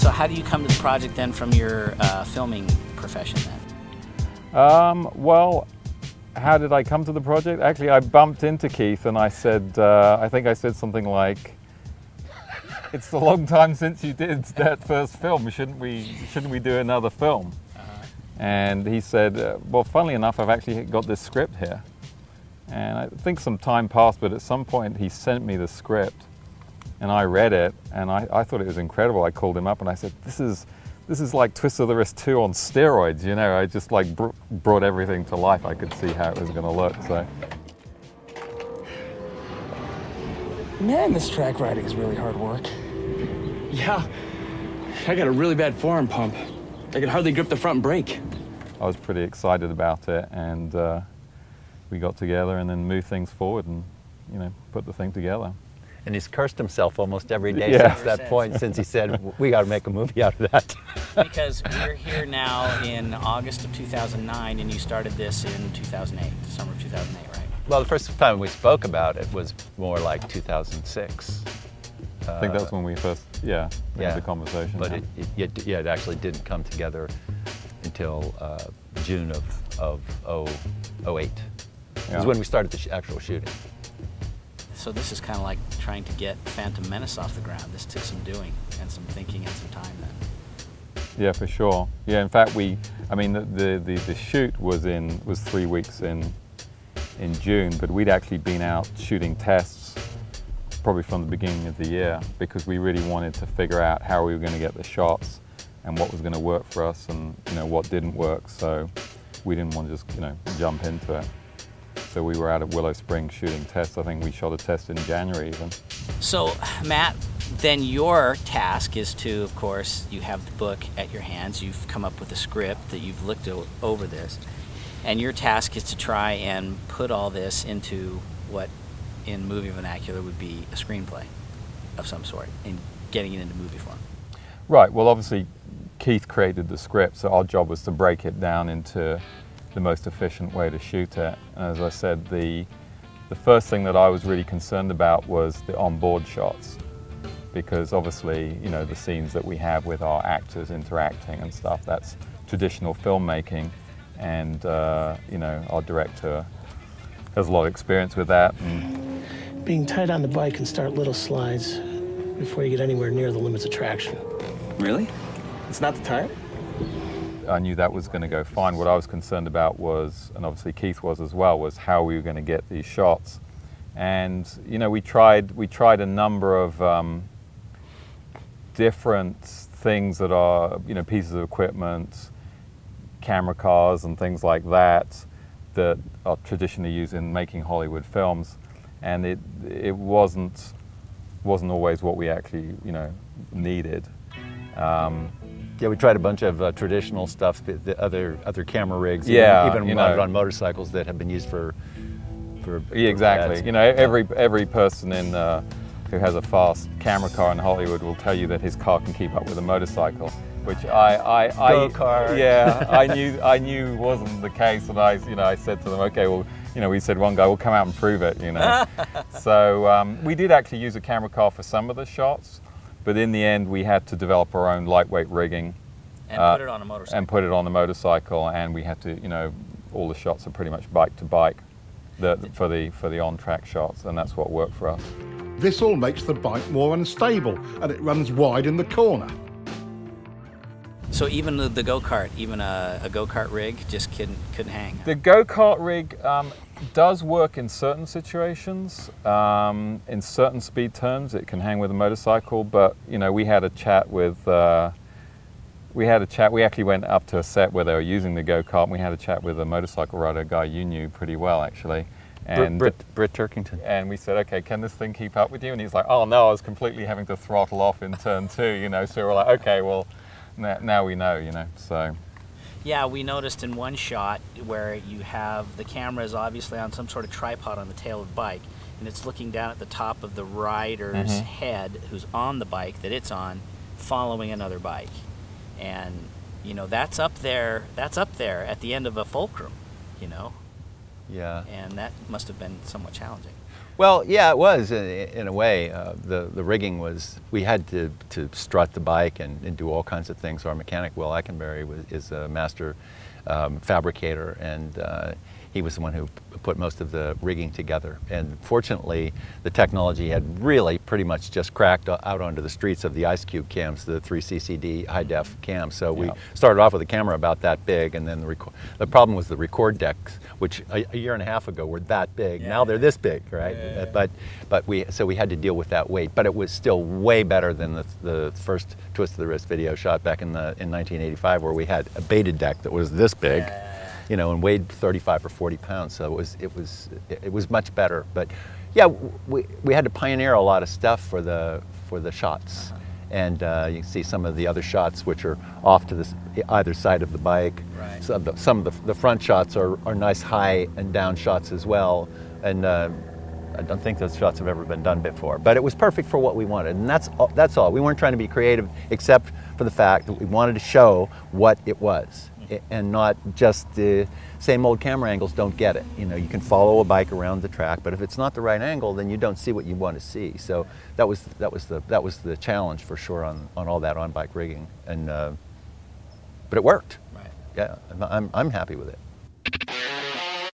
So how do you come to the project then from your filming profession then? Well, how did I come to the project? Actually, I bumped into Keith and I said, I think I said something like, "It's a long time since you did that first film. Shouldn't we do another film?" And he said, "Well, funnily enough, I've actually got this script here." And I think some time passed, but at some point he sent me the script, and I read it, and I thought it was incredible. I called him up and I said, "This is like Twist of the Wrist 2 on steroids." You know, I just like brought everything to life. I could see how it was going to look. So, man, this track riding is really hard work. Yeah, I got a really bad forearm pump. I could hardly grip the front brake. I was pretty excited about it, and we got together and then moved things forward and, you know, put the thing together. And he's cursed himself almost every day Yeah. since that point, since he said, we got to make a movie out of that. Because we're here now in August of 2009, and you started this in 2008, summer of 2008, right? Well, the first time we spoke about it was more like 2006. I think that's when we first, had the conversation. But it actually didn't come together until June of 08. It was when we started the actual shooting. So this is kind of like trying to get Phantom Menace off the ground. This took some doing and some thinking and some time then. Yeah, for sure. Yeah, in fact, the shoot was 3 weeks in June, but we'd actually been out shooting tests probably from the beginning of the year, because we really wanted to figure out how we were going to get the shots and what was going to work for us, and, you know, what didn't work. So we didn't want to just, you know, jump into it. So we were out at Willow Springs shooting tests. I think we shot a test in January even. So Matt, then your task is to, of course, you have the book at your hands, you've come up with a script that you've looked over this, and your task is to try and put all this into what in movie vernacular would be a screenplay of some sort, and getting it into movie form. Right, well obviously Keith created the script, so our job was to break it down into the most efficient way to shoot it. And as I said, the first thing that I was really concerned about was the onboard shots, because obviously, you know, the scenes that we have with our actors interacting and stuff, that's traditional filmmaking, and you know, our director has a lot of experience with that. And being tight on the bike can start little slides before you get anywhere near the limits of traction. Really? It's not the tire? I knew that was going to go fine. What I was concerned about was, and obviously Keith was as well, was how we were going to get these shots. And you know, we tried a number of different things that are, you know, pieces of equipment, camera cars and things like that are traditionally used in making Hollywood films, and it wasn't always what we actually, you know, needed. Yeah, we tried a bunch of traditional stuff, the other camera rigs, yeah, even mounted on motorcycles that have been used for exactly. ads. You know, every person who has a fast camera car in Hollywood will tell you that his car can keep up with a motorcycle, which Go-kart. Yeah, I knew wasn't the case, and I said to them, okay, well, you know, we said one guy will come out and prove it, you know. So we did actually use a camera car for some of the shots, but in the end we had to develop our own lightweight rigging and put it on a motorcycle. And put it on the motorcycle, and we had to, you know, all the shots are pretty much bike to bike for the on-track shots, and that's what worked for us. This all makes the bike more unstable, and it runs wide in the corner. So even the go-kart, even a go-kart rig just couldn't hang? The go-kart rig does work in certain situations. In certain speed terms, it can hang with a motorcycle, but, you know, we had a chat with, we actually went up to a set where they were using the go-kart, and we had a chat with a motorcycle rider, a guy you knew pretty well, actually. And Britt Turkington. And we said, okay, can this thing keep up with you? And he's like, oh no, I was completely having to throttle off in turn 2, you know, so we're like, okay, well, now we know, you know, so. Yeah, we noticed in one shot where you have the camera is obviously on some sort of tripod on the tail of the bike, and it's looking down at the top of the rider's head who's on the bike that it's on, following another bike. And, you know, that's up there at the end of a fulcrum, you know. Yeah. And that must have been somewhat challenging. Well, yeah, it was in a way. The rigging was, we had to strut the bike and do all kinds of things. Our mechanic, Will Eikenberry, is a master fabricator, and he was the one who put most of the rigging together. And fortunately, the technology had really pretty much just cracked out onto the streets of the Ice Cube cams, the 3CCD high-def cams. So we started off with a camera about that big, and then the problem was the record decks, which a year and a half ago were that big. Now they're this big, right? But we had to deal with that weight. But it was still way better than the first Twist of the Wrist video shot back in 1985, where we had a baited deck that was this big. You know, and weighed 35 or 40 pounds, so it was much better. But yeah, we had to pioneer a lot of stuff for the shots, and you can see some of the other shots which are off to either side of the bike. Right. So some of the front shots are nice high and down shots as well, and I don't think those shots have ever been done before. But it was perfect for what we wanted, and that's all. We weren't trying to be creative, except for the fact that we wanted to show what it was. And not just the same old camera angles don't get it. You know, you can follow a bike around the track, but if it's not the right angle, then you don't see what you want to see. So that was the challenge for sure on all that on bike rigging, and but it worked. Right. Yeah, I'm happy with it.